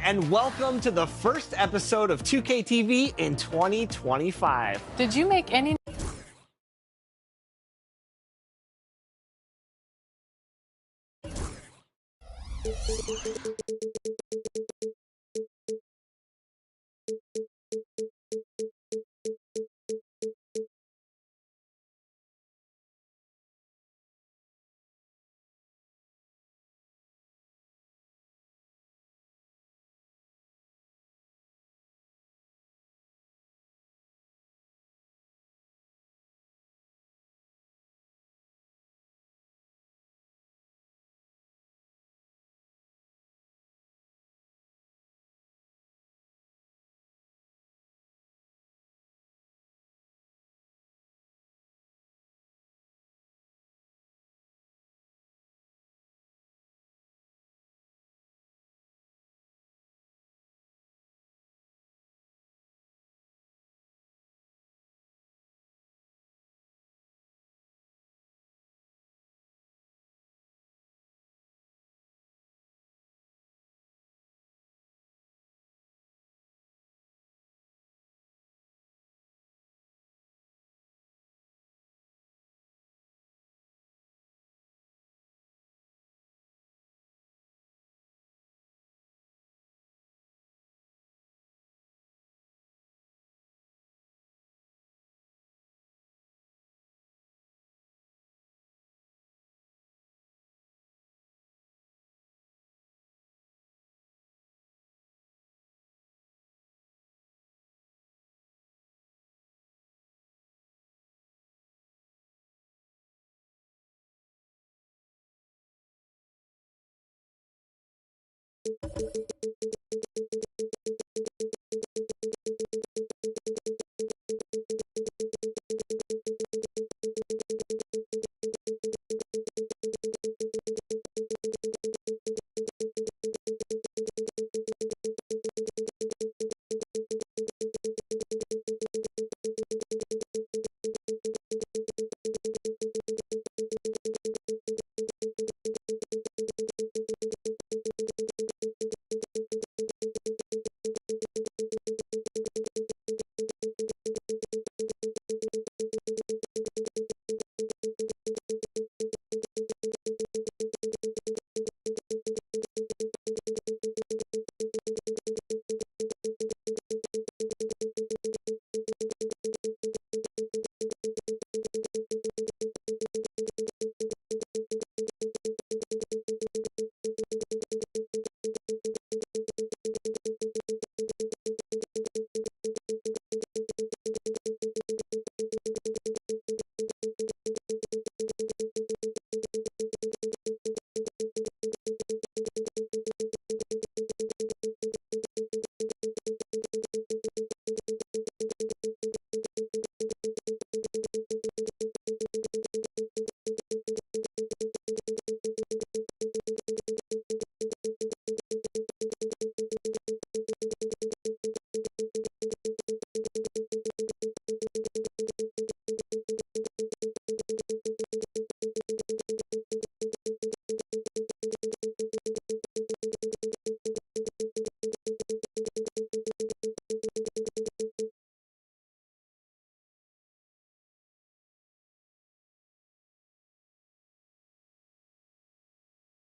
and welcome to the first episode of 2K TV in 2025. Did you make any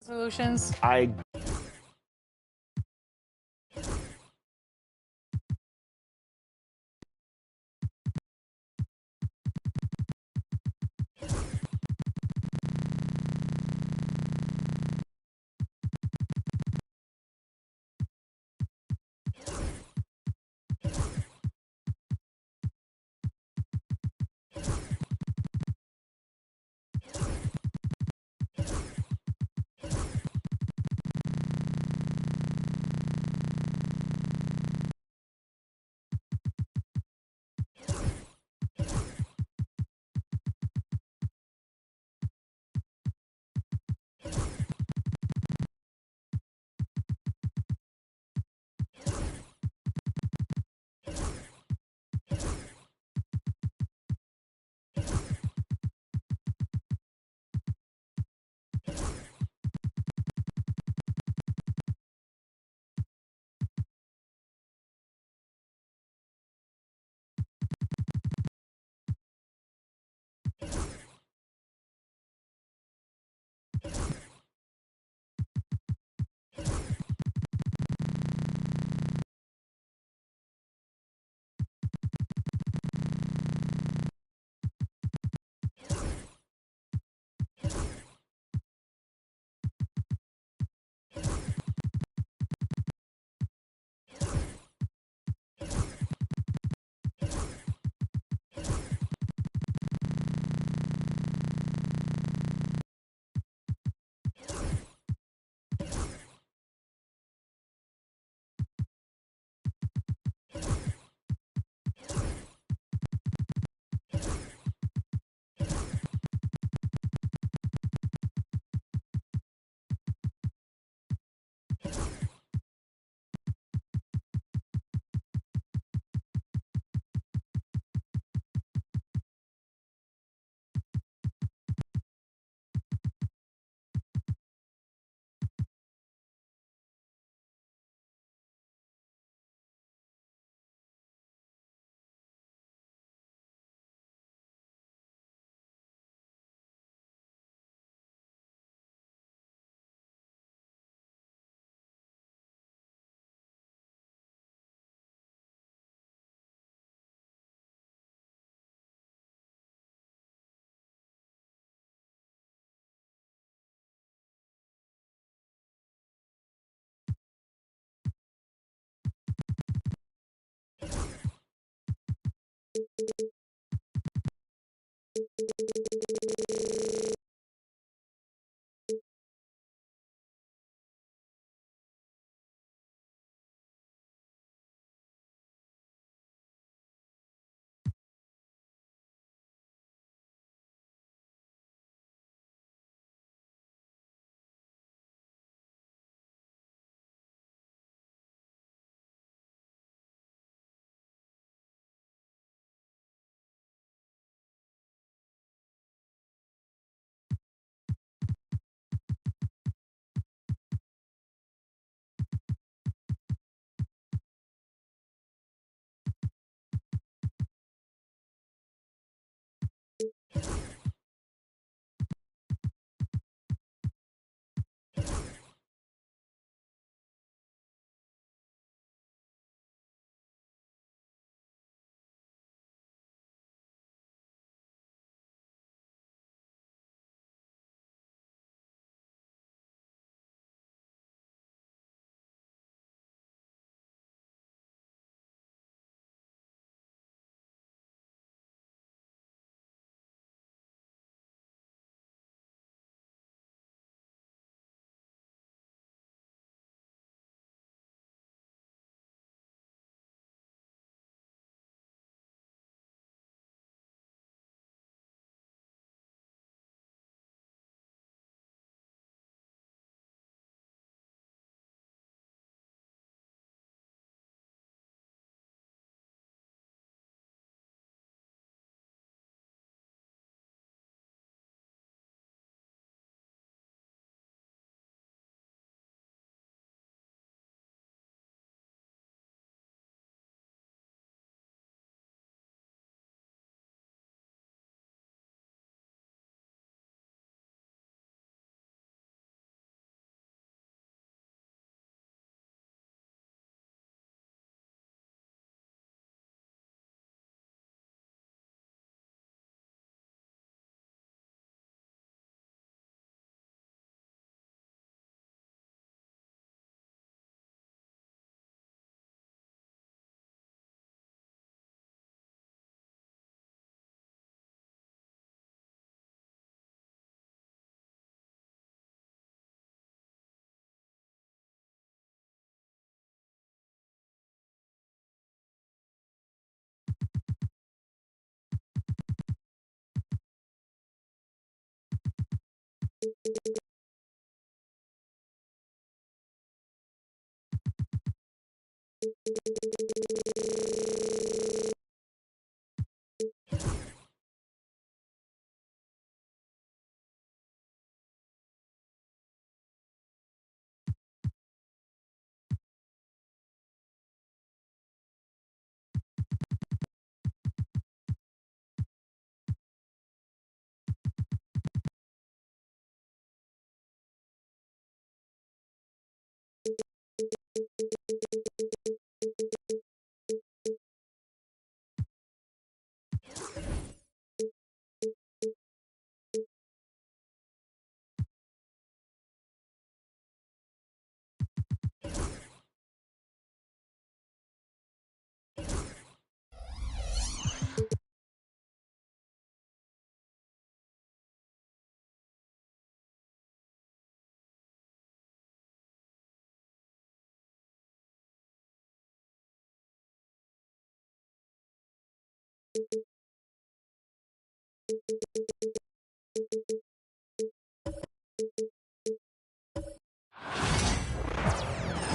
solutions?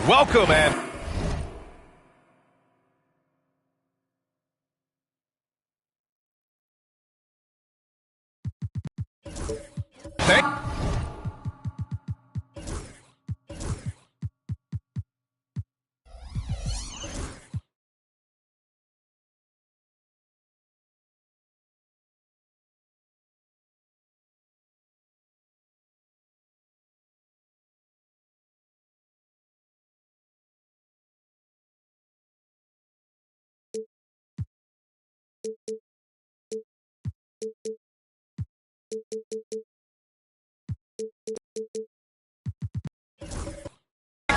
Welcome and thank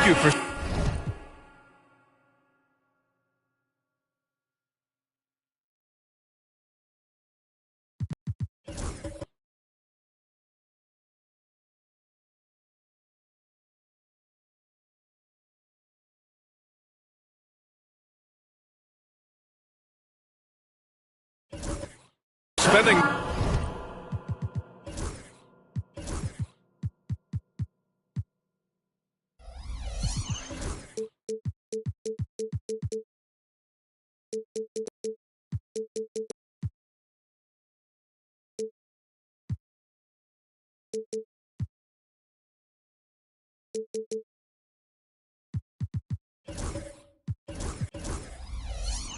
you for spending.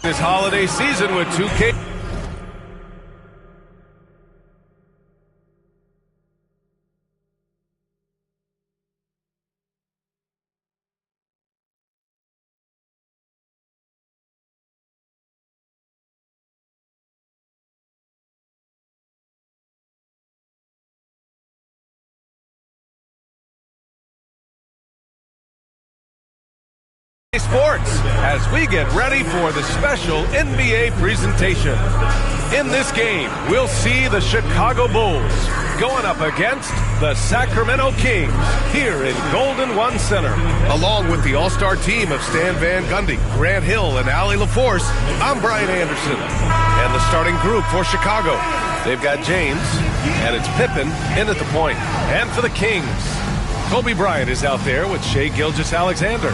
This holiday season with 2K. Sports as we get ready for the special NBA presentation. In this game, we'll see the Chicago Bulls going up against the Sacramento Kings here in Golden One Center. Along with the all-star team of Stan Van Gundy, Grant Hill, and Allie LaForce, I'm Brian Anderson. And the starting group for Chicago, they've got James, and it's Pippen in at the point. And for the Kings, Kobe Bryant is out there with Shai Gilgeous-Alexander.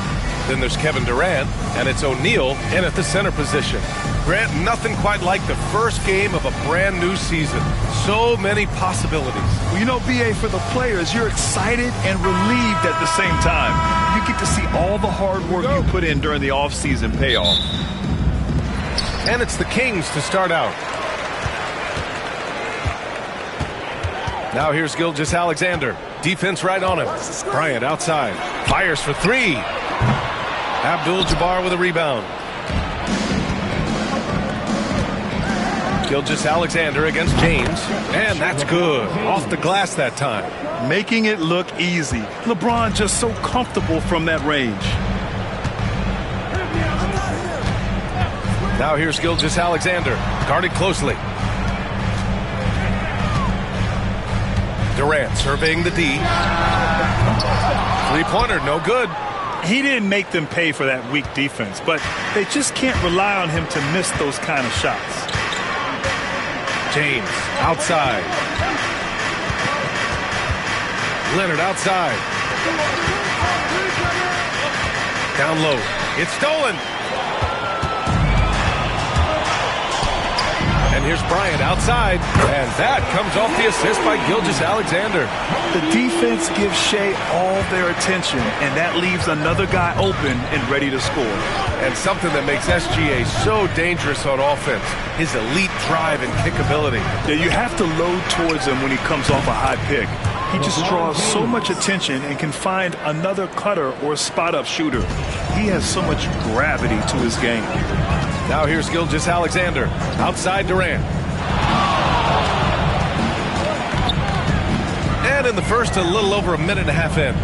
Then there's Kevin Durant, and it's O'Neal in at the center position. Grant, nothing quite like the first game of a brand new season. So many possibilities. Well, you know, BA, for the players, you're excited and relieved at the same time. You get to see all the hard work you put in during the offseason pay off. And it's the Kings to start out. Now here's Gilgeous-Alexander. Defense right on him. Bryant outside. Fires for three. Abdul-Jabbar with a rebound. Gilgeous-Alexander against James. And that's good. Off the glass that time. Making it look easy. LeBron just so comfortable from that range. Now here's Gilgeous-Alexander. Guarded closely. Durant surveying the D. Three-pointer, no good. He didn't make them pay for that weak defense, but they just can't rely on him to miss those kind of shots. James outside. Leonard outside. Down low. It's stolen. And here's Bryant outside. And that comes off the assist by Gilgeous-Alexander. The defense gives Shai all their attention, and that leaves another guy open and ready to score. And something that makes SGA so dangerous on offense, his elite drive and kickability. Yeah, you have to load towards him when he comes off a high pick. He just draws so much attention and can find another cutter or spot-up shooter. He has so much gravity to his game. Now here's Gilgeous-Alexander. Outside Durant. And in the first, a little over a minute and a half in.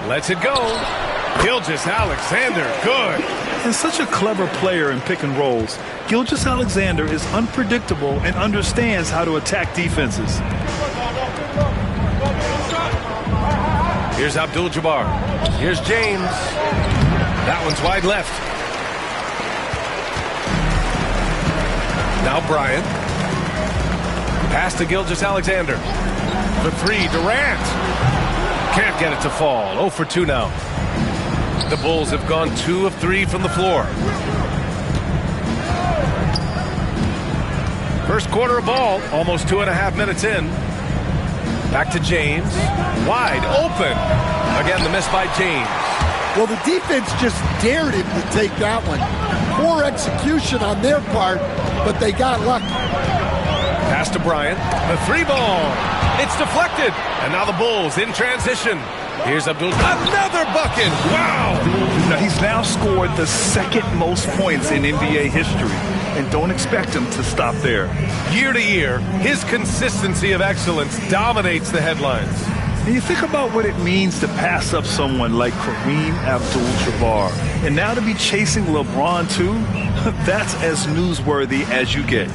Lets it go. Gilgeous-Alexander, good. And such a clever player in pick and rolls, Gilgeous-Alexander is unpredictable and understands how to attack defenses. Here's Abdul-Jabbar. Here's James. That one's wide left. Now Bryant. Pass to Gilgeous-Alexander. The three, Durant. Can't get it to fall. 0 for 2 now. The Bulls have gone 2 of 3 from the floor. First quarter of ball, almost 2.5 minutes in. Back to James. Wide open. Again, the miss by James. Well, the defense just dared him to take that one. Poor execution on their part, but they got lucky. Pass to Bryant. The three ball. It's deflected. And now the Bulls in transition. Here's Abdul. Another bucket. Wow. Now, he's now scored the second most points in NBA history. And don't expect him to stop there. Year to year, his consistency of excellence dominates the headlines. And you think about what it means to pass up someone like Kareem Abdul-Jabbar. And now to be chasing LeBron, too, that's as newsworthy as you get.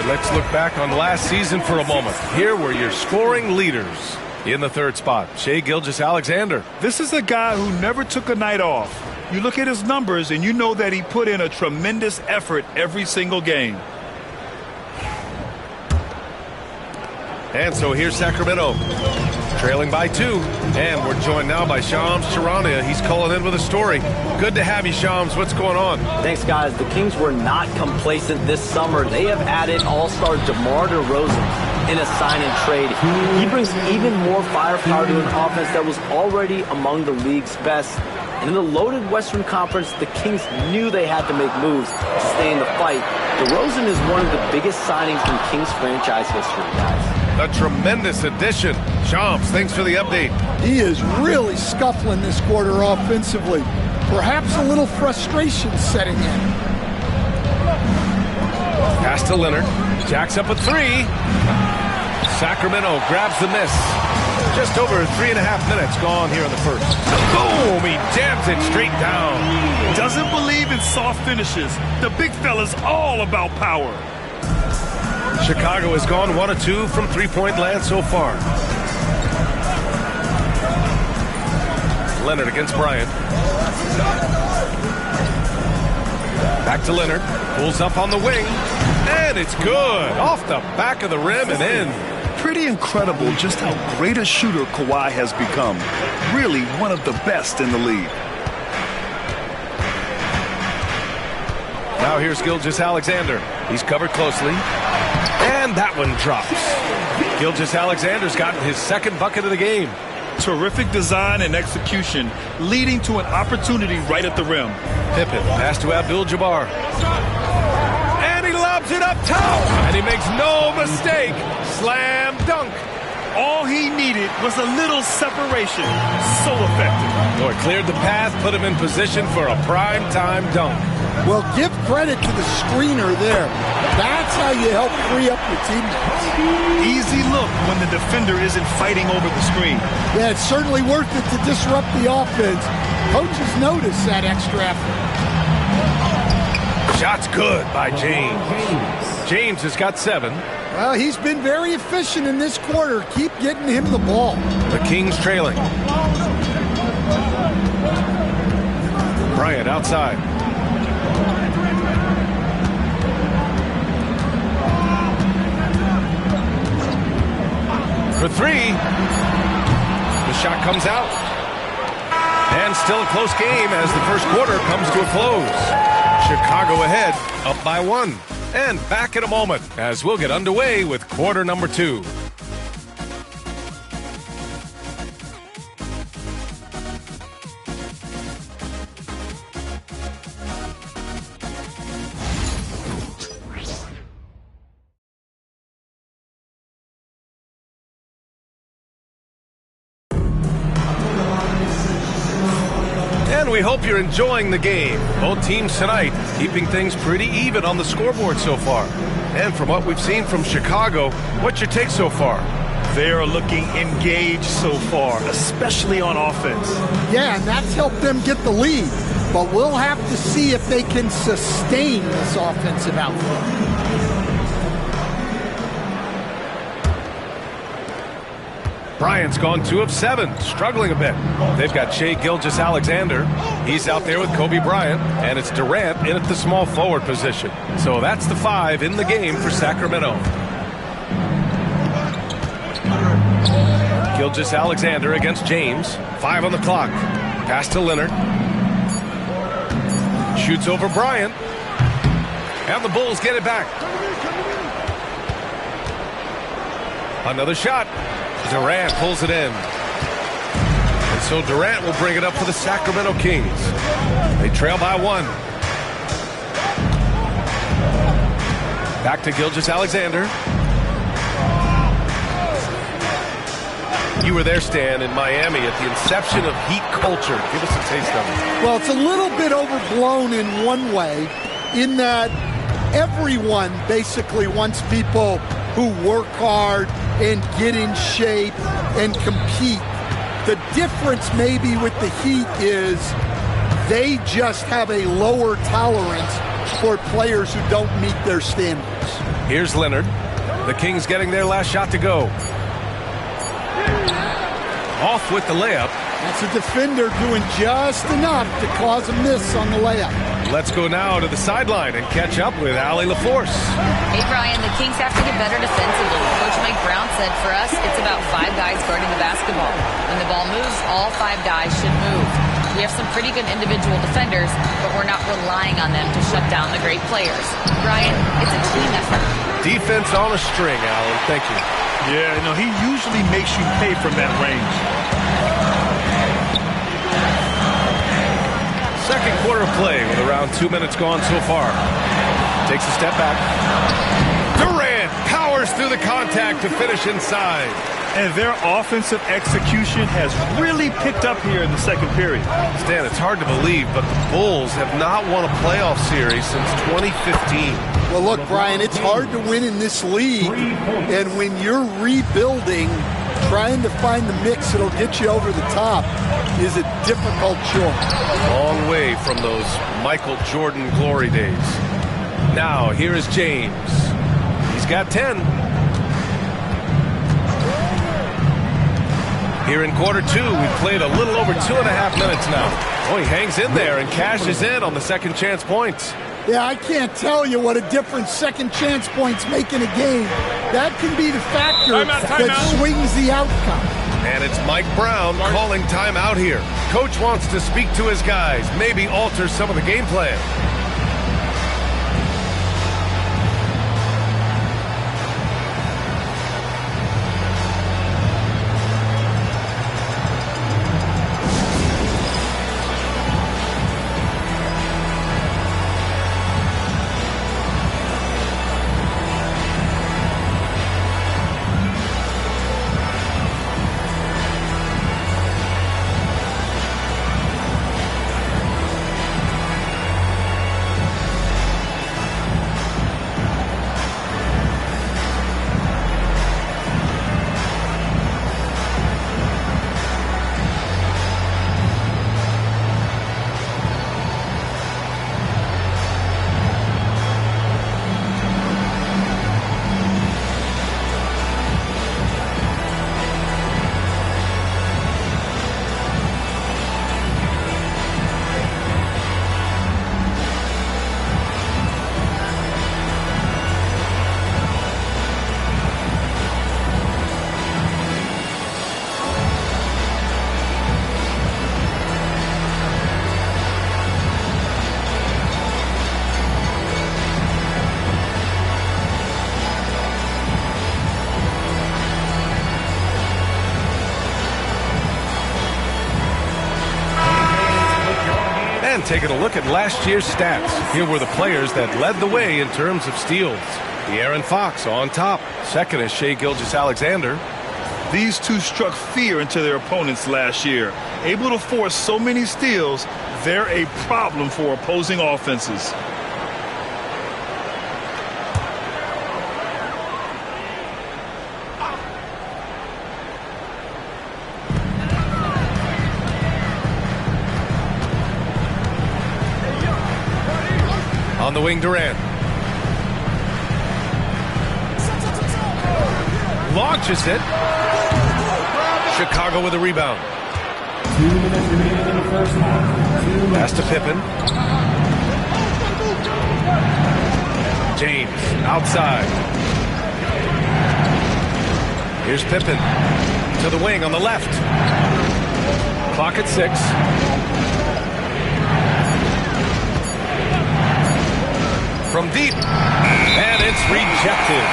Let's look back on last season for a moment. Here were your scoring leaders. In the third spot, Shai Gilgeous-Alexander. This is a guy who never took a night off. You look at his numbers and you know that he put in a tremendous effort every single game. And so here's Sacramento, trailing by 2. And we're joined now by Shams Charania. He's calling in with a story. Good to have you, Shams. What's going on? Thanks, guys. The Kings were not complacent this summer. They have added all-star DeMar DeRozan in a sign and trade. He brings even more firepower to an offense that was already among the league's best. And in the loaded Western Conference, the Kings knew they had to make moves to stay in the fight. DeRozan is one of the biggest signings in Kings franchise history, guys. A tremendous addition. Shams, thanks for the update. He is really scuffling this quarter offensively. Perhaps a little frustration setting in. Pass to Leonard. Jacks up a 3. Sacramento grabs the miss. Just over 3.5 minutes gone here in the first. Boom! He jams it straight down. Doesn't believe in soft finishes. The big fella's all about power. Chicago has gone 1 of 2 from three-point land so far. Leonard against Bryant. Back to Leonard. Pulls up on the wing. And it's good. Off the back of the rim and in. Pretty incredible just how great a shooter Kawhi has become. Really one of the best in the league. Now here's Gilgeous-Alexander. He's covered closely. And that one drops. Gilgeous-Alexander's gotten his second bucket of the game. Terrific design and execution, leading to an opportunity right at the rim. Pippen, pass to Abdul-Jabbar. And he lobs it up top. And he makes no mistake. Slam dunk. All he needed was a little separation. So effective. Boy, cleared the path, put him in position for a prime-time dunk. Well, give credit to the screener there. That's how you help free up your teammates. Easy look when the defender isn't fighting over the screen. Yeah, it's certainly worth it to disrupt the offense. Coaches notice that extra effort. Shot's good by James. James has got 7. Well, he's been very efficient in this quarter. Keep getting him the ball. The Kings trailing. Bryant outside. For three. The shot comes out. And still a close game as the first quarter comes to a close. Chicago ahead, up by 1. And back in a moment as we'll get underway with quarter number 2. And we hope you're enjoying the game. Both teams tonight keeping things pretty even on the scoreboard so far. And from what we've seen from Chicago, what's your take so far? They're looking engaged so far, especially on offense. Yeah, and that's helped them get the lead. But we'll have to see if they can sustain this offensive output. Bryant's gone 2 of 7, struggling a bit. They've got Shai Gilgeous-Alexander. He's out there with Kobe Bryant, and it's Durant in at the small forward position. So that's the 5 in the game for Sacramento. Gilgeous-Alexander against James. 5 on the clock. Pass to Leonard. Shoots over Bryant. And the Bulls get it back. Another shot. Durant pulls it in. And so Durant will bring it up for the Sacramento Kings. They trail by 1. Back to Gilgeous-Alexander. You were there, Stan, in Miami at the inception of Heat culture. Give us a taste of it. Well, it's a little bit overblown in one way, in that everyone basically wants people who work hard and get in shape and compete. The difference maybe with the Heat is they just have a lower tolerance for players who don't meet their standards. Here's Leonard. The Kings getting their last shot to go. Off with the layup. That's a defender doing just enough to cause a miss on the layup. Let's go now to the sideline and catch up with Allie LaForce. Hey, Brian, the Kings have to get better defensively. Coach Mike Brown said for us, it's about 5 guys guarding the basketball. When the ball moves, all 5 guys should move. We have some pretty good individual defenders, but we're not relying on them to shut down the great players. Brian, it's a team effort. Defense on a string, Allen. Thank you. Yeah, he usually makes you pay from that range. Second quarter of play with around 2 minutes gone so far. Takes a step back. Durant powers through the contact to finish inside. And their offensive execution has really picked up here in the second period. Stan, it's hard to believe, but the Bulls have not won a playoff series since 2015. Well, look, Brian, it's hard to win in this league. And when you're rebuilding, trying to find the mix that'll get you over the top is a difficult choice. Long way from those Michael Jordan glory days. Now, here is James. He's got 10. Here in quarter 2, we've played a little over 2.5 minutes now. Oh, he hangs in there and cashes in on the second chance points. Yeah, I can't tell you what a difference second chance points make in a game. That can be the factor that swings the outcome. And it's Mike Brown calling timeout here. Coach wants to speak to his guys, maybe alter some of the game plan. taking a look at last year's stats. Here were the players that led the way in terms of steals. De'Aaron Fox on top. Second is Shai Gilgeous-Alexander. These two struck fear into their opponents last year. Able to force so many steals, they're a problem for opposing offenses. On the wing, Durant. Launches it. Chicago with a rebound. Pass to Pippen. James outside. Here's Pippen to the wing on the left. Clock at 6. From deep, and it's rejected.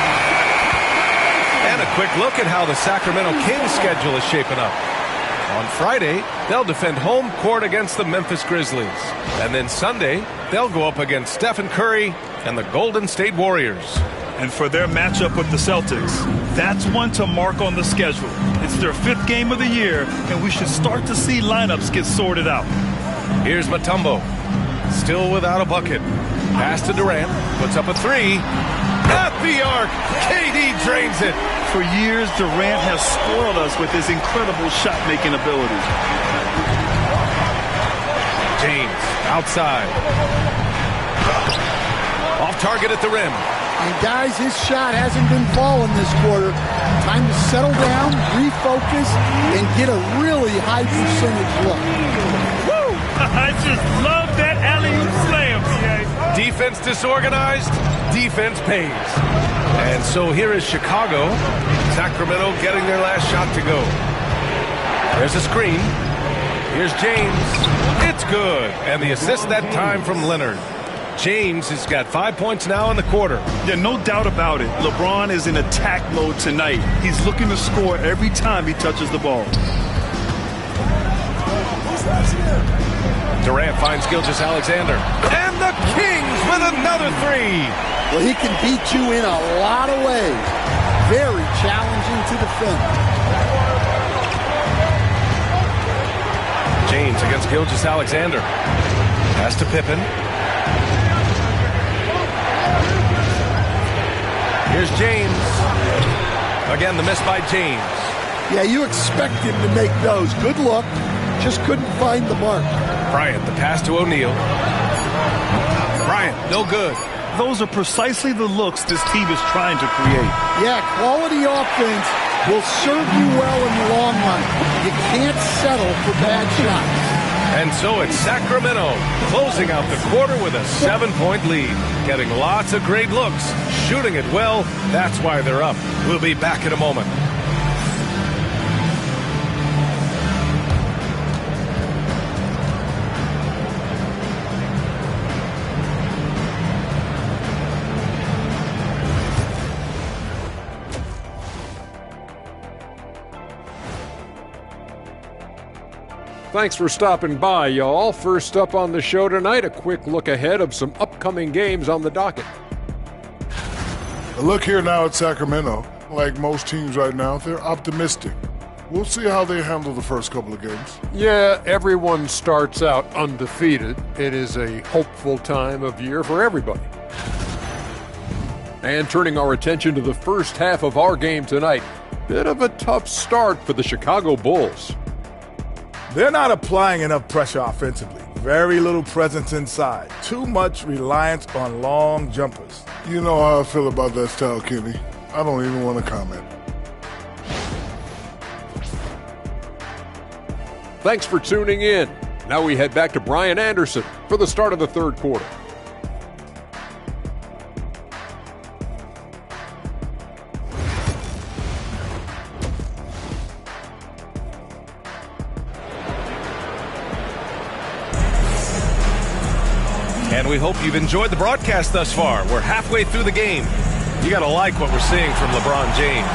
And a quick look at how the Sacramento Kings schedule is shaping up. On Friday, they'll defend home court against the Memphis Grizzlies. And then Sunday, they'll go up against Stephen Curry and the Golden State Warriors. And for their matchup with the Celtics, that's one to mark on the schedule. It's their 5th game of the year, and we should start to see lineups get sorted out. Here's Mutombo, still without a bucket. Pass to Durant, puts up a 3. At the arc, KD drains it. For years, Durant has spoiled us with his incredible shot-making ability. James, outside. Off target at the rim. And guys, his shot hasn't been falling this quarter. Time to settle down, refocus, and get a really high percentage look. Woo! I just love that alley-oop slam, PA. Defense disorganized, defense pays. And so here is Chicago. Sacramento getting their last shot to go. There's a screen. Here's James. It's good. And the assist that time from Leonard. James has got 5 points now in the quarter. Yeah, no doubt about it. LeBron is in attack mode tonight. He's looking to score every time he touches the ball. Durant finds Gilgeous-Alexander. And the Kings with another 3. Well, he can beat you in a lot of ways. Very challenging to defend. James against Gilgeous-Alexander. Pass to Pippen. Here's James. Again, the miss by James. Yeah, you expect him to make those. Good look. Just couldn't find the mark. Bryant, the pass to O'Neal. Bryant, no good. Those are precisely the looks this team is trying to create. Yeah, quality offense will serve you well in the long run. You can't settle for bad shots. And so it's Sacramento closing out the quarter with a 7-point lead. Getting lots of great looks, shooting it well. That's why they're up. We'll be back in a moment. Thanks for stopping by, y'all. First up on the show tonight, a quick look ahead of some upcoming games on the docket. A look here now at Sacramento. Like most teams right now, they're optimistic. We'll see how they handle the first couple of games. Yeah, everyone starts out undefeated. It is a hopeful time of year for everybody. And turning our attention to the first half of our game tonight, bit of a tough start for the Chicago Bulls. They're not applying enough pressure offensively. Very little presence inside. Too much reliance on long jumpers. You know how I feel about that style, Kenny. I don't even want to comment. Thanks for tuning in. Now we head back to Brian Anderson for the start of the third quarter. And we hope you've enjoyed the broadcast thus far. We're halfway through the game. You got to like what we're seeing from LeBron James.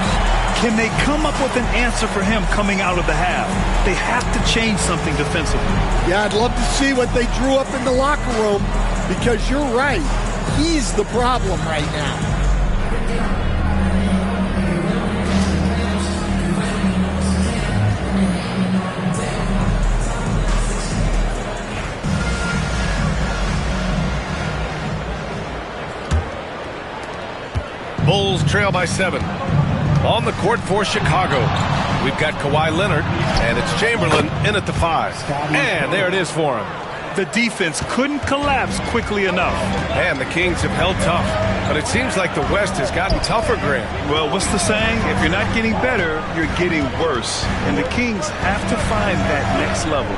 Can they come up with an answer for him coming out of the half? They have to change something defensively. Yeah, I'd love to see what they drew up in the locker room, because you're right. He's the problem right now. Bulls trail by 7. On the court for Chicago, we've got Kawhi Leonard, and it's Chamberlain in at the 5. And there it is for him. The defense couldn't collapse quickly enough. And the Kings have held tough, but it seems like the West has gotten tougher, Grant. Well, what's the saying? If you're not getting better, you're getting worse. And the Kings have to find that next level.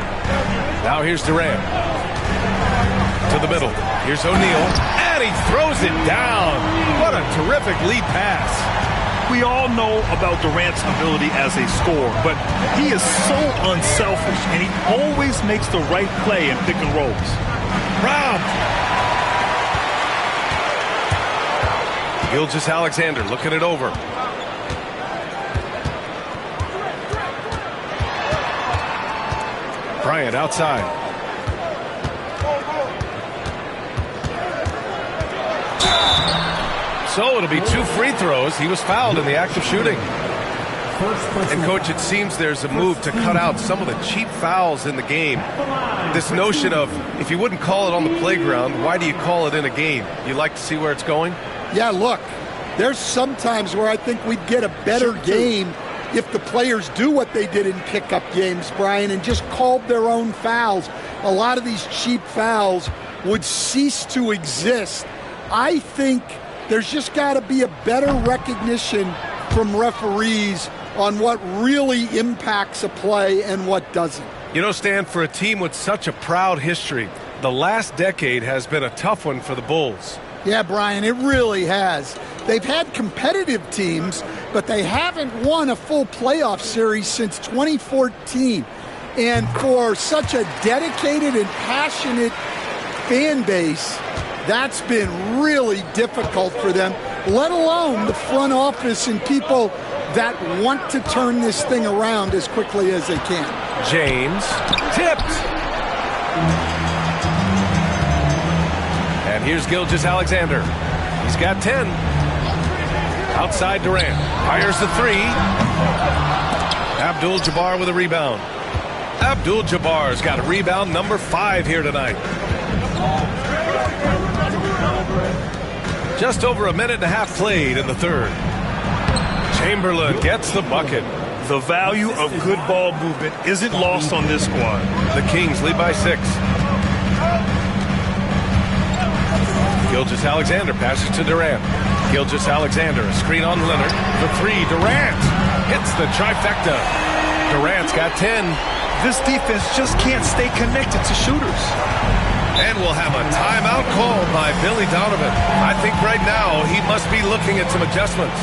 Now here's Durant. To the middle. Here's O'Neal. And he throws it down. What a terrific lead pass. We all know about Durant's ability as a scorer, but he is so unselfish, and he always makes the right play in pick and rolls. Brown. Gilgeous-Alexander looking it over. Bryant outside. So it'll be 2 free throws. He was fouled in the act of shooting. And, Coach, it seems there's a move to cut out some of the cheap fouls in the game. This notion of, if you wouldn't call it on the playground, why do you call it in a game? You like to see where it's going? Yeah, look, there's some times where I think we'd get a better game if the players do what they did in pickup games, Brian, and just called their own fouls. A lot of these cheap fouls would cease to exist. I think there's just got to be a better recognition from referees on what really impacts a play and what doesn't. You know, Stan, for a team with such a proud history, the last decade has been a tough one for the Bulls. Yeah, Brian, it really has. They've had competitive teams, but they haven't won a full playoff series since 2014. And for such a dedicated and passionate fan base, that's been really difficult for them, let alone the front office and people that want to turn this thing around as quickly as they can. James tipped. And here's Gilgeous-Alexander. He's got 10. Outside Durant. Fires the 3. Abdul-Jabbar with a rebound. Abdul-Jabbar's got a rebound number 5 here tonight. Just over a minute and a half played in the third. Chamberlain gets the bucket. The value of good ball movement isn't lost on this squad. The Kings lead by 6. Gilgeous-Alexander passes to Durant. Gilgeous-Alexander, a screen on Leonard. The 3, Durant hits the trifecta. Durant's got 10. This defense just can't stay connected to shooters. And we'll have a timeout called by Billy Donovan. I think right now he must be looking at some adjustments.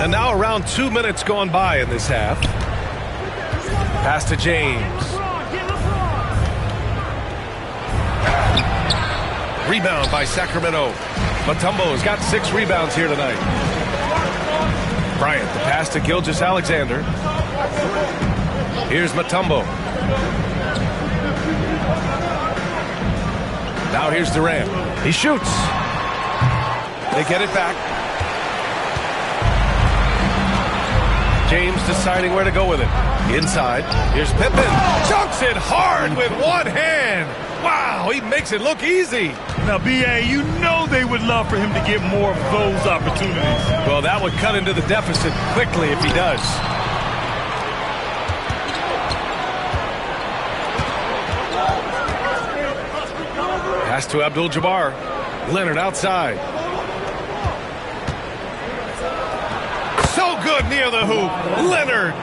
And now around 2 minutes gone by in this half. Pass to James. Rebound by Sacramento. Mutombo's got 6 rebounds here tonight. Bryant, the pass to Gilgeous-Alexander. Here's Mutombo. Now here's Durant. He shoots. They get it back. James deciding where to go with it. Inside. Here's Pippen. Dunks it hard with one hand. Wow, he makes it look easy. Now, B.A., you know they would love for him to get more of those opportunities. Well, that would cut into the deficit quickly if he does. Pass to Abdul-Jabbar. Leonard outside. So good near the hoop. Leonard.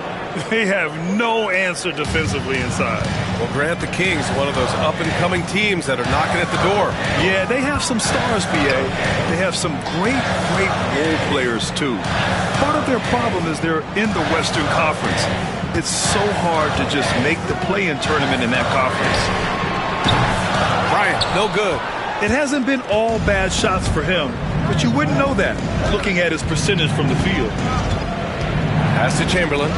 They have no answer defensively inside. Well, Grant, the Kings, one of those up-and-coming teams that are knocking at the door. Yeah, they have some stars, B.A. They have some great role players, too. Part of their problem is they're in the Western Conference. It's so hard to just make the play-in tournament in that conference. Bryant, no good. It hasn't been all bad shots for him, but you wouldn't know that looking at his percentage from the field. Pass to Chamberlain.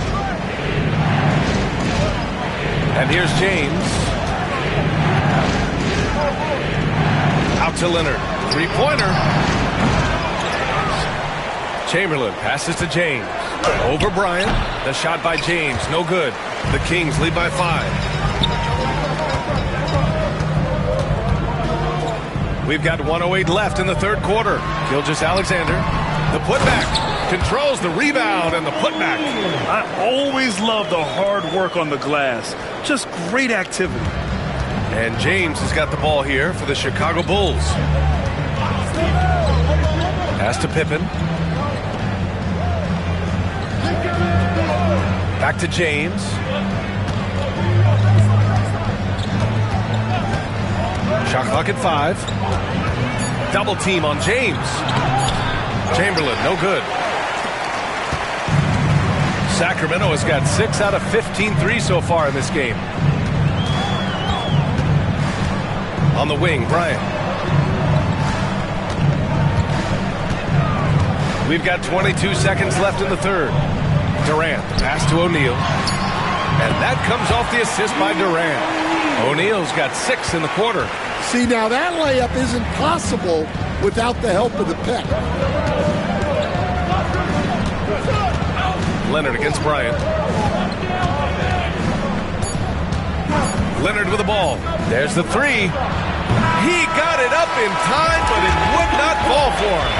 And here's James. Out to Leonard. Three-pointer. Chamberlain passes to James. Over Bryant. The shot by James. No good. The Kings lead by 5. We've got 1:08 left in the third quarter. Gilgeous-Alexander. The putback. Controls the rebound and the putback. I always love the hard work on the glass. Just great activity. And James has got the ball here for the Chicago Bulls. Pass to Pippen. Back to James. Shot clock at 5. Double team on James. Chamberlain, no good. Sacramento has got 6 out of 15 threes so far in this game. On the wing, Bryant. We've got 22 seconds left in the third. Durant, pass to O'Neal. And that comes off the assist by Durant. O'Neal's got 6 in the quarter. See, now that layup isn't possible without the help of the pick. Leonard against Bryant. Leonard with the ball. There's the 3. He got it up in time, but it would not fall for him.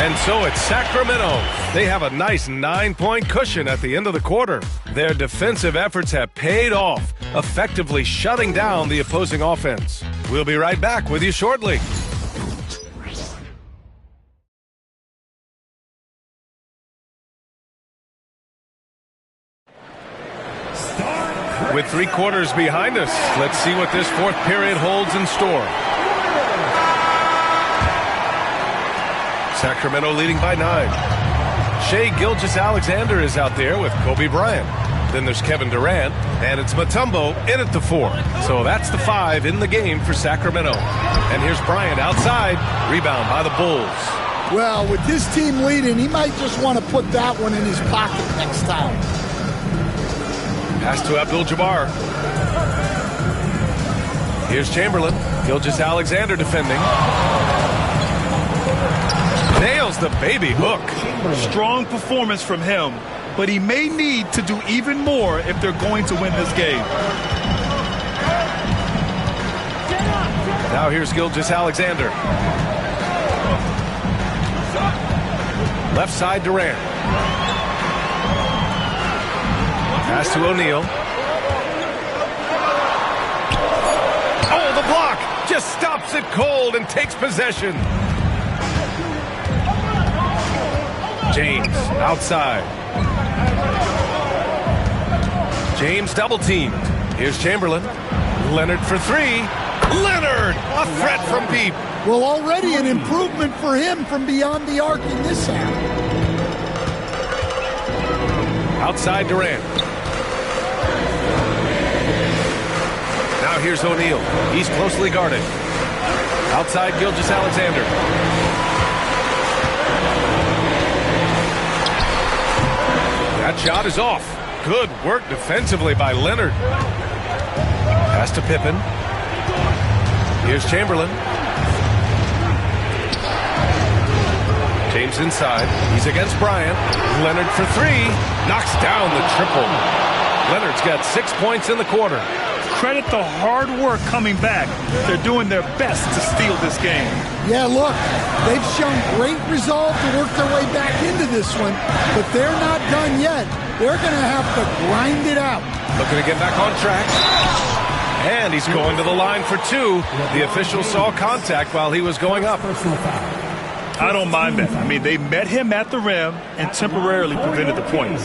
And so it's Sacramento. They have a nice 9-point cushion at the end of the quarter. Their defensive efforts have paid off, effectively shutting down the opposing offense. We'll be right back with you shortly. With 3 quarters behind us, let's see what this fourth period holds in store. Sacramento leading by 9. Shai Gilgeous-Alexander is out there with Kobe Bryant. Then there's Kevin Durant, and it's Mutombo in at the 4. So that's the 5 in the game for Sacramento. And here's Bryant outside, rebound by the Bulls. Well, with this team leading, he might just want to put that one in his pocket next time. Pass to Abdul-Jabbar. Here's Chamberlain. Gilgeous-Alexander defending. Nails the baby hook. Strong performance from him, but he may need to do even more if they're going to win this game. Now here's Gilgeous-Alexander. Left side Durant. Pass to O'Neal. Oh, the block! Just stops it cold and takes possession. James outside. James double teamed. Here's Chamberlain. Leonard for 3. Leonard! A threat from deep. Well, already an improvement for him from beyond the arc in this half. Outside Durant. Now here's O'Neal. He's closely guarded. Outside Gilgeous-Alexander. That shot is off. Good work defensively by Leonard. Pass to Pippen. Here's Chamberlain. James inside. He's against Bryant. Leonard for three. Knocks down the triple. Leonard's got 6 points in the quarter. Credit the hard work coming back. They're doing their best to steal this game. Yeah, look, they've shown great resolve to work their way back into this one, but they're not done yet. They're going to have to grind it out. Looking to get back on track. And he's going to the line for two. The official saw contact while he was going up. I don't mind that. I mean, they met him at the rim and temporarily prevented the points.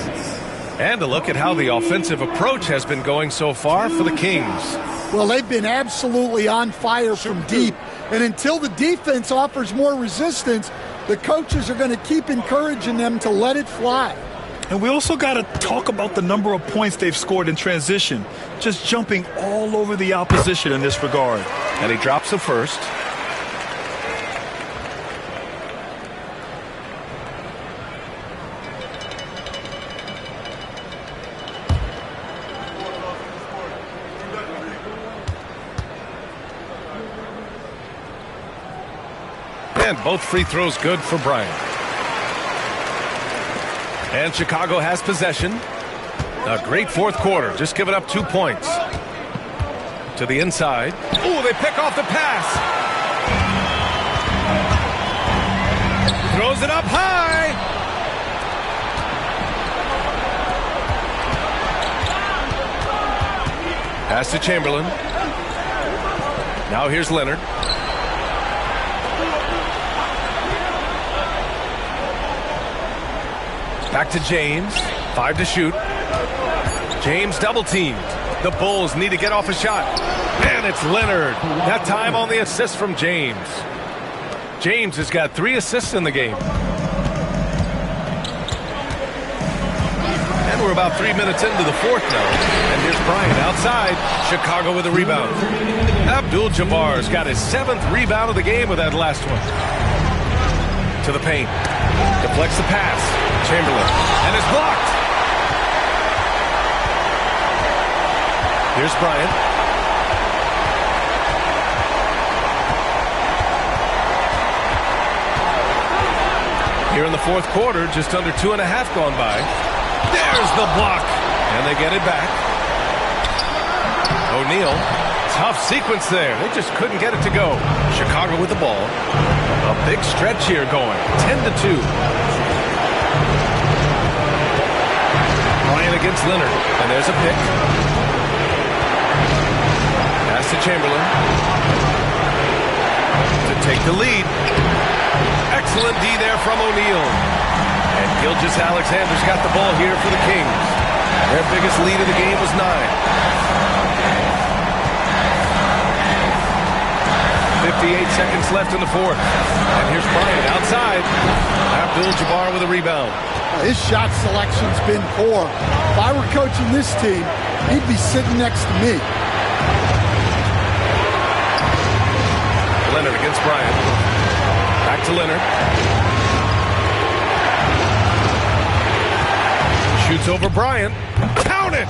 And a look at how the offensive approach has been going so far for the Kings. Well, they've been absolutely on fire from deep. And until the defense offers more resistance, the coaches are going to keep encouraging them to let it fly. And we also got to talk about the number of points they've scored in transition, just jumping all over the opposition in this regard. And he drops the first. And both free throws good for Bryant. And Chicago has possession. A great fourth quarter, just giving up 2 points. To the inside. Oh, they pick off the pass. Throws it up high. Pass to Chamberlain. Now here's Leonard. Back to James. 5 to shoot. James double teamed. The Bulls need to get off a shot. And it's Leonard. That time on the assist from James. James has got 3 assists in the game. And we're about 3 minutes into the fourth now. And here's Bryant outside. Chicago with a rebound. Abdul-Jabbar's got his 7th rebound of the game with that last one. To the paint. Deflects the pass. Chamberlain. And is blocked. Here's Bryant. Here in the fourth quarter, just under 2.5 gone by. There's the block. And they get it back. O'Neal. Tough sequence there. They just couldn't get it to go. Chicago with the ball. A big stretch here going. 10-2. Bryant against Leonard. And there's a pick. Pass to Chamberlain. To take the lead. Excellent D there from O'Neal. And Gilgeous-Alexander's got the ball here for the Kings. Their biggest lead of the game was 9. 58 seconds left in the fourth. And here's Bryant outside. Abdul-Jabbar with a rebound. His shot selection's been poor. If I were coaching this team, he'd be sitting next to me. Leonard against Bryant. Back to Leonard. Shoots over Bryant. Count it!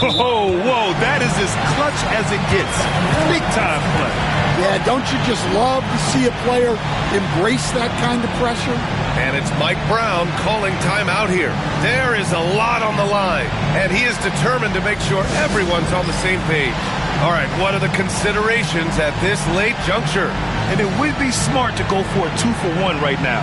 Whoa, that is as clutch as it gets. Big time play. Yeah, don't you just love to see a player embrace that kind of pressure? And it's Mike Brown calling timeout here. There is a lot on the line, and he is determined to make sure everyone's on the same page. All right, what are the considerations at this late juncture? And it would be smart to go for a 2-for-1 right now.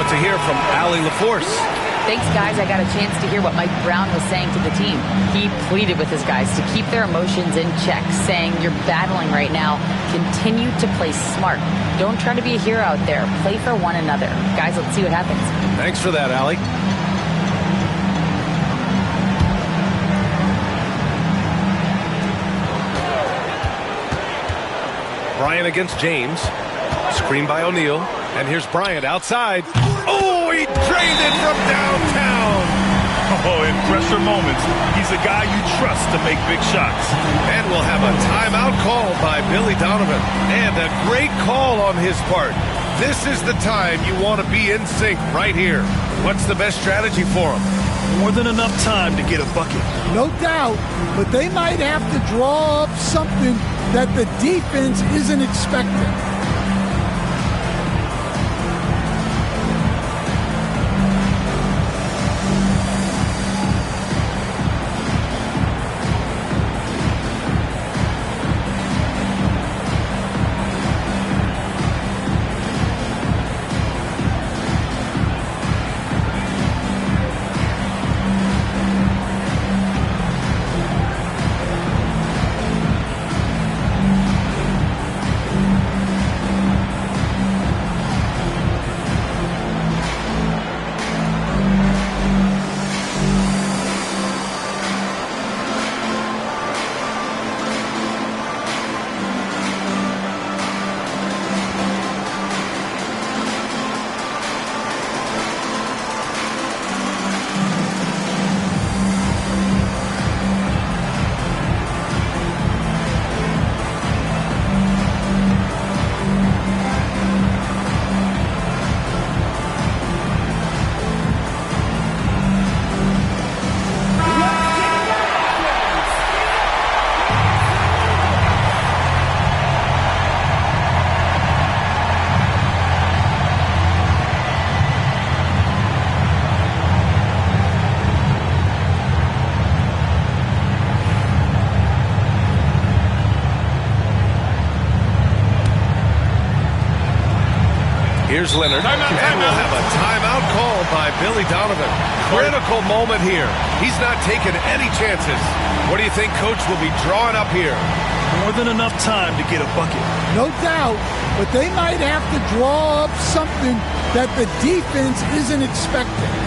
want to hear from Allie LaForce. Thanks, guys. I got a chance to hear what Mike Brown was saying to the team. He pleaded with his guys to keep their emotions in check, saying, you're battling right now. Continue to play smart. Don't try to be a hero out there. Play for one another. Guys, let's see what happens. Thanks for that, Allie. Bryant against James. Screen by O'Neal. And here's Bryant outside. Oh, he drained it from downtown. Oh, in pressure moments, he's a guy you trust to make big shots. And we'll have a timeout called by Billy Donovan. And a great call on his part. This is the time you want to be in sync right here. What's the best strategy for him? More than enough time to get a bucket. No doubt, but they might have to draw up something that the defense isn't expecting. Here's Leonard. And we'll have a timeout called by Billy Donovan. Critical moment here. He's not taking any chances. What do you think Coach will be drawing up here? More than enough time to get a bucket. No doubt, but they might have to draw up something that the defense isn't expecting.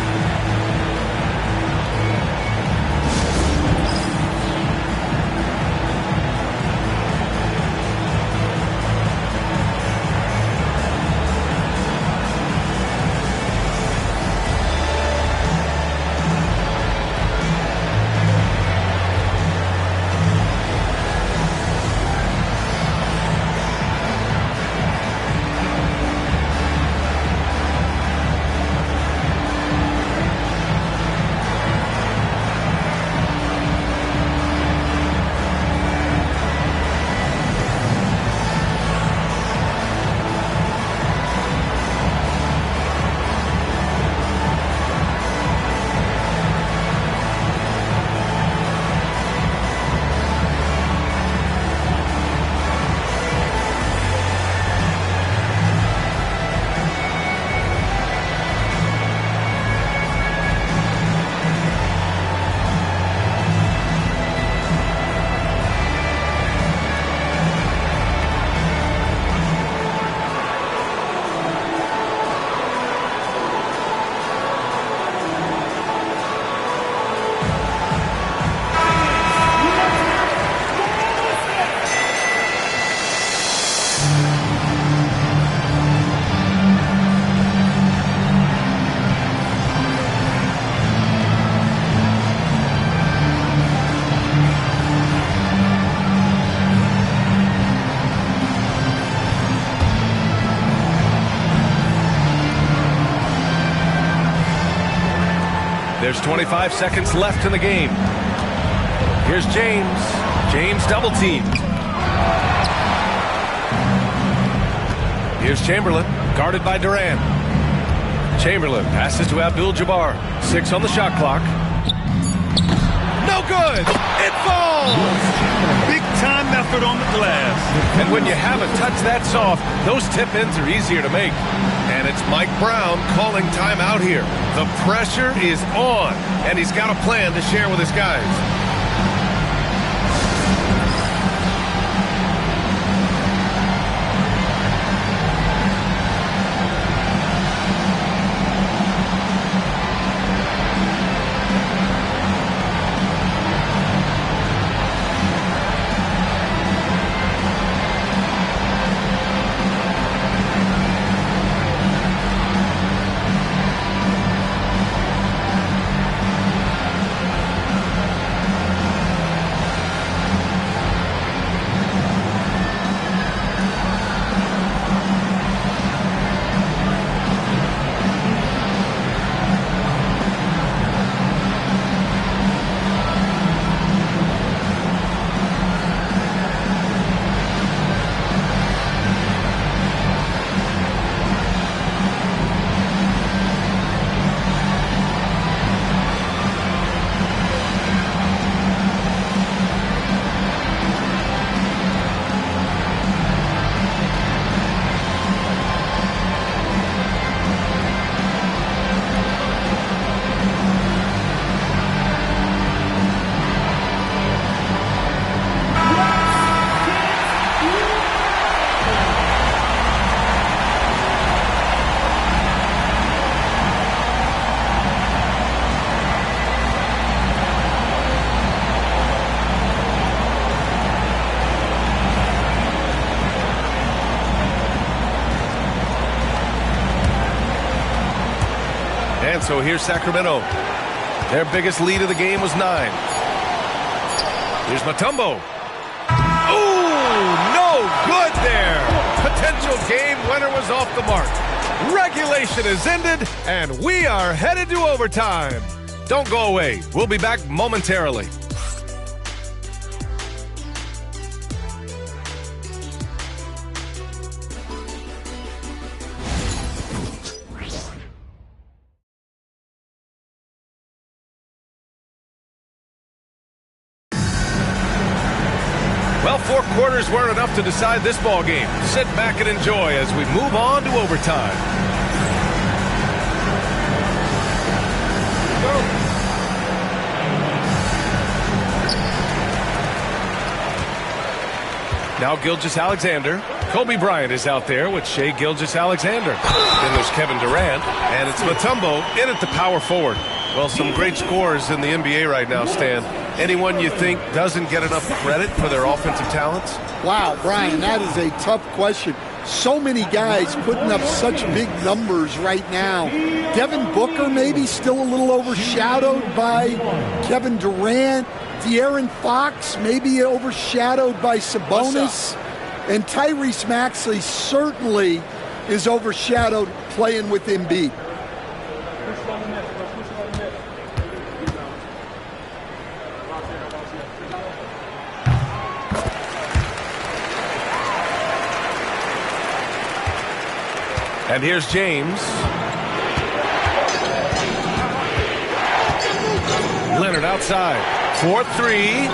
There's 25 seconds left in the game. Here's James. James double teamed. Here's Chamberlain, guarded by Durant. Chamberlain passes to Abdul-Jabbar. 6 on the shot clock. No good. It falls. Big time effort on the glass. And when you have a touch that soft, those tip-ins are easier to make. And it's Mike Brown calling timeout here. The pressure is on, and he's got a plan to share with his guys. And so here's Sacramento. Their biggest lead of the game was 9. Here's Mutombo. Ooh, no good there. Potential game winner was off the mark. Regulation is ended, and we are headed to overtime. Don't go away. We'll be back momentarily. Well, 4 quarters weren't enough to decide this ball game. Sit back and enjoy as we move on to overtime. Now Gilgeous-Alexander. Kobe Bryant is out there with Shai Gilgeous-Alexander. Then there's Kevin Durant, and it's Mutombo in at the power forward. Well, some great scorers in the NBA right now, Stan. Anyone you think doesn't get enough credit for their offensive talents? Wow, Brian, that is a tough question. So many guys putting up such big numbers right now. Devin Booker maybe still a little overshadowed by Kevin Durant. De'Aaron Fox maybe overshadowed by Sabonis. And Tyrese Maxey certainly is overshadowed playing with Embiid. And here's James. Leonard outside. 4-3.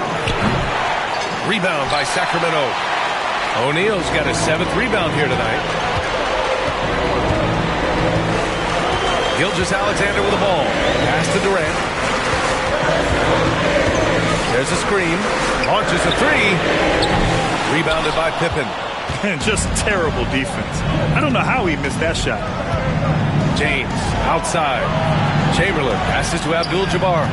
Rebound by Sacramento. O'Neal's got his 7th rebound here tonight. Gilgeous-Alexander with the ball. Pass to Durant. There's a screen. Launches a 3. Rebounded by Pippen. And just terrible defense. I don't know how he missed that shot. James outside. Chamberlain passes to Abdul-Jabbar.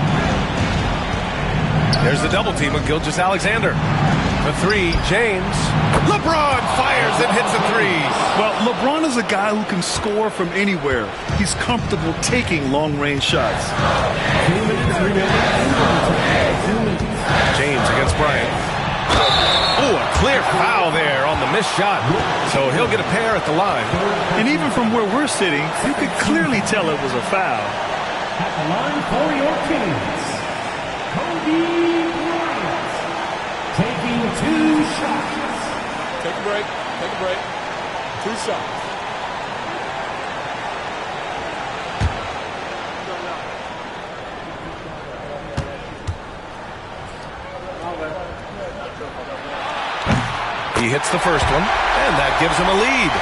There's the double team with Gilgeous-Alexander. The 3, James. LeBron fires and hits a 3. Well, LeBron is a guy who can score from anywhere. He's comfortable taking long-range shots. James against Bryant. Oh, a clear foul there on the missed shot. So he'll get a pair at the line. And even from where we're sitting, you could clearly tell it was a foul. At the line for your Kings, Kobe Bryant, taking 2 shots. Take a break. Take a break. 2 shots. He hits the first one, and that gives him a lead.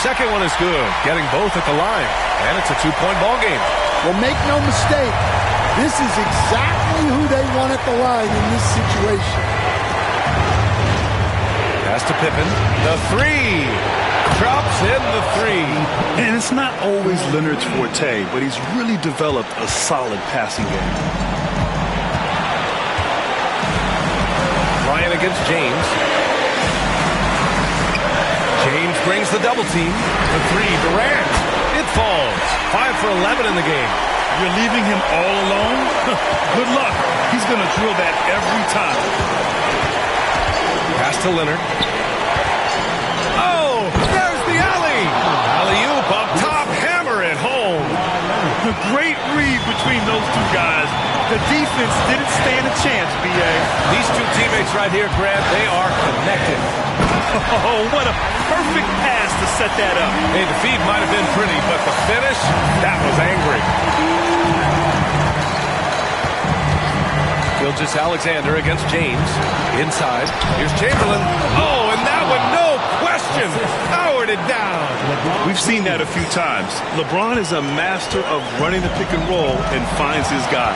Second one is good, getting both at the line, and it's a two-point ball game. Well, make no mistake, this is exactly who they want at the line in this situation. Pass to Pippen, the three, drops in the three. And it's not always Leonard's forte, but he's really developed a solid passing game. Bryant against James. James brings the double team. The three, Durant. It falls. 5 for 11 in the game. You're leaving him all alone? Good luck. He's going to drill that every time. Pass to Leonard. Oh, there's the alley. Alley-oop up top, hammer it home. A great read between those two guys. The defense didn't stand a chance, B.A. These two teammates right here, Grant, they are connected. Oh, what a perfect pass to set that up. Hey, the feed might have been pretty, but the finish, that was angry. Gilgeous-Alexander against James. Inside. Here's Chamberlain. Oh, and that one, no question, powered it down. We've seen that a few times. LeBron is a master of running the pick and roll and finds his guy.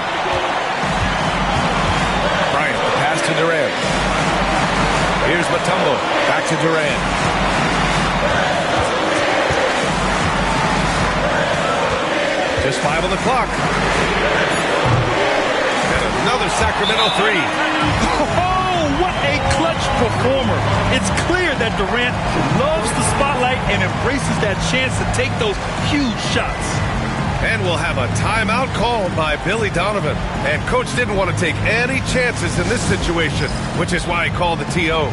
Bryant, the pass to Durant. Here's Mutombo. Back to Durant. Just 5 on the clock. And another Sacramento three. Oh, what a clutch performer. It's clear that Durant loves the spotlight and embraces that chance to take those huge shots. And we'll have a timeout called by Billy Donovan. And Coach didn't want to take any chances in this situation, which is why he called the TO.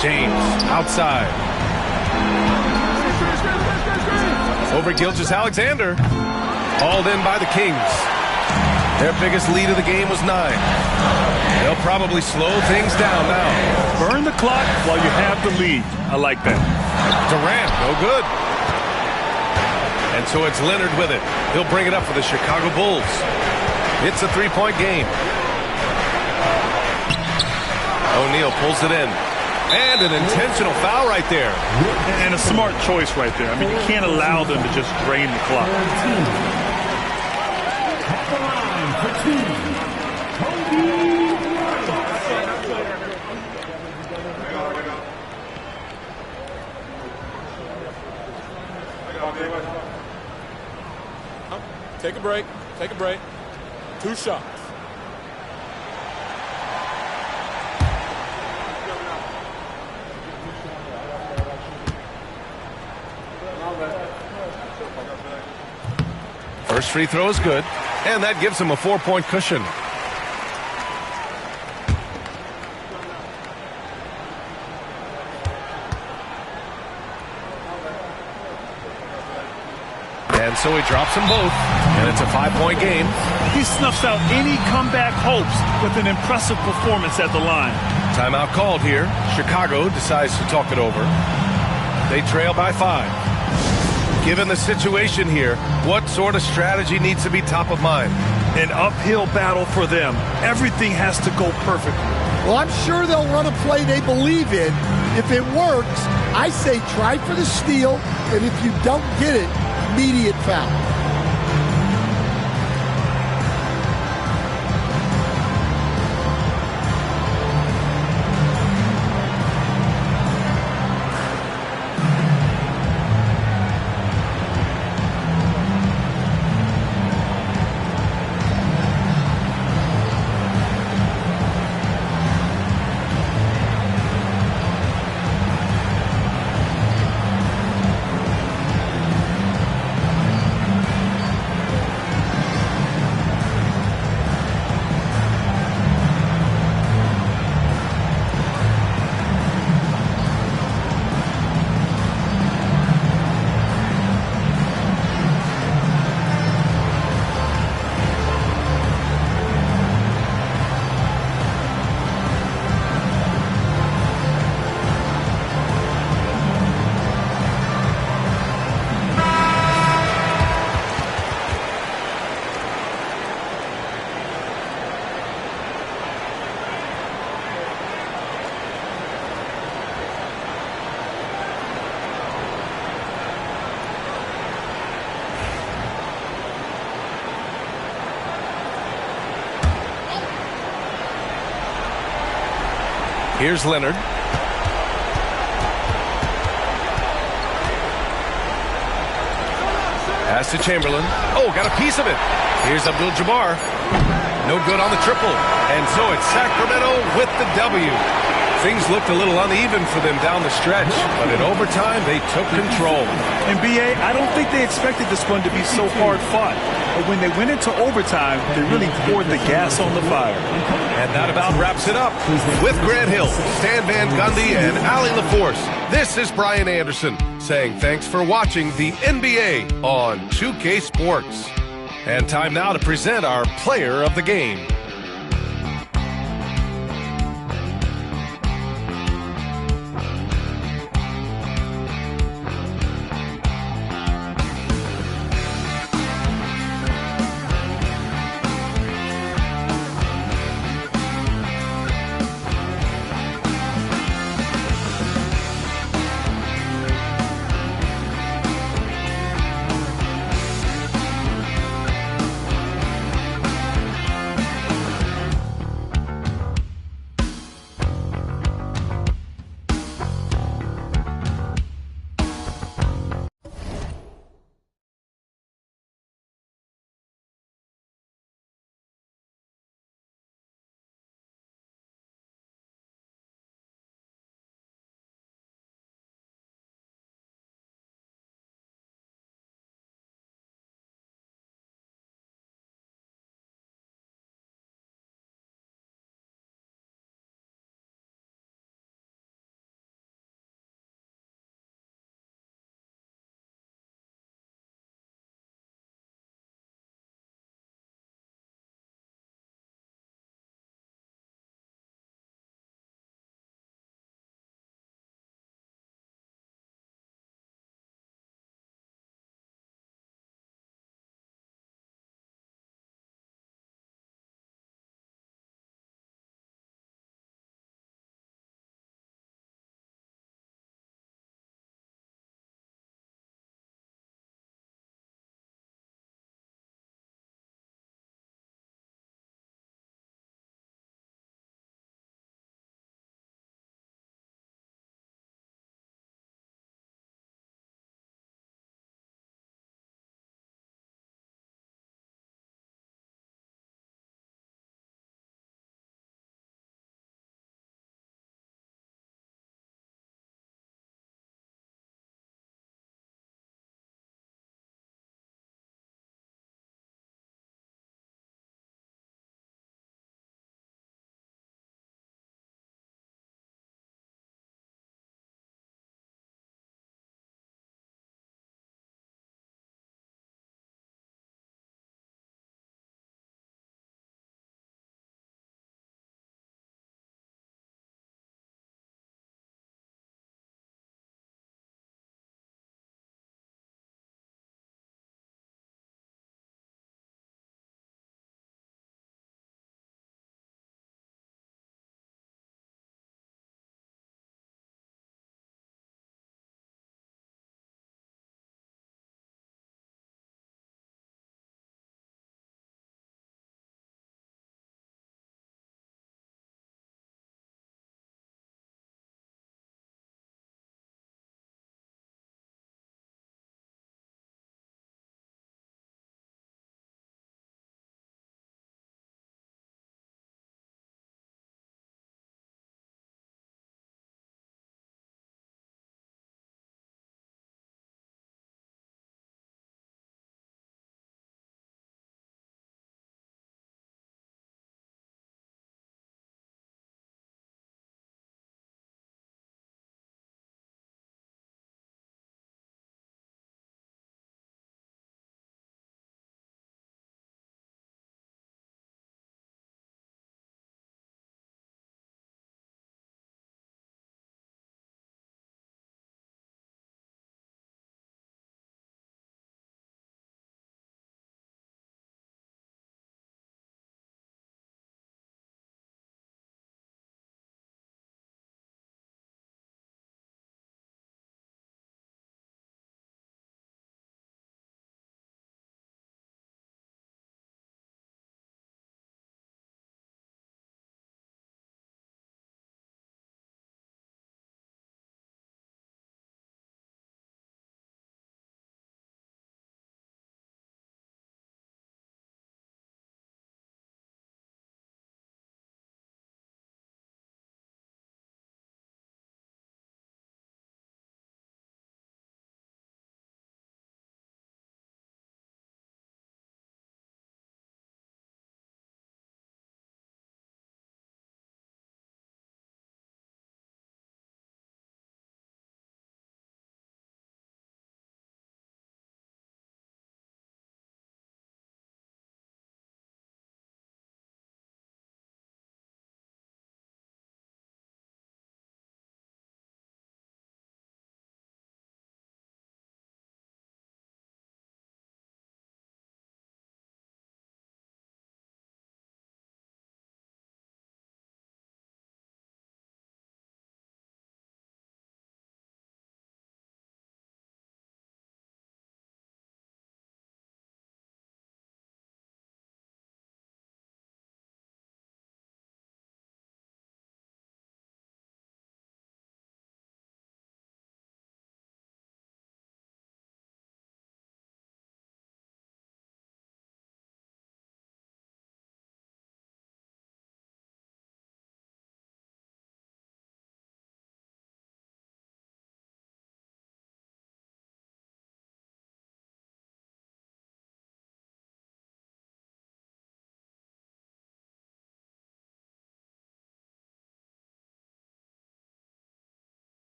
James, outside. Over Gilgeous-Alexander. Hauled in by the Kings. Their biggest lead of the game was 9. They'll probably slow things down now. Burn the clock while you have the lead. I like that. Durant, no good. And so it's Leonard with it. He'll bring it up for the Chicago Bulls. It's a three-point game. O'Neal pulls it in. And an intentional foul right there. And a smart choice right there. I mean, you can't allow them to just drain the clock. Take a break. Take a break. 2 shots. First free throw is good, and that gives him a 4-point cushion. And so he drops them both, and it's a 5-point game. He snuffs out any comeback hopes with an impressive performance at the line. Timeout called here. Chicago decides to talk it over. They trail by 5. Given the situation here, what sort of strategy needs to be top of mind? An uphill battle for them. Everything has to go perfectly. Well, I'm sure they'll run a play they believe in. If it works, I say try for the steal, and if you don't get it, immediate foul. Here's Leonard. Pass to Chamberlain. Oh, got a piece of it. Here's Abdul-Jabbar. No good on the triple. And so it's Sacramento with the W. Things looked a little uneven for them down the stretch, but in overtime, they took control. And B.A., I don't think they expected this one to be so hard-fought. But when they went into overtime, they really poured the gas on the fire. And that about wraps it up. With Grant Hill, Stan Van Gundy, and Allie LaForce, this is Brian Anderson saying thanks for watching the NBA on 2K Sports. And time now to present our player of the game.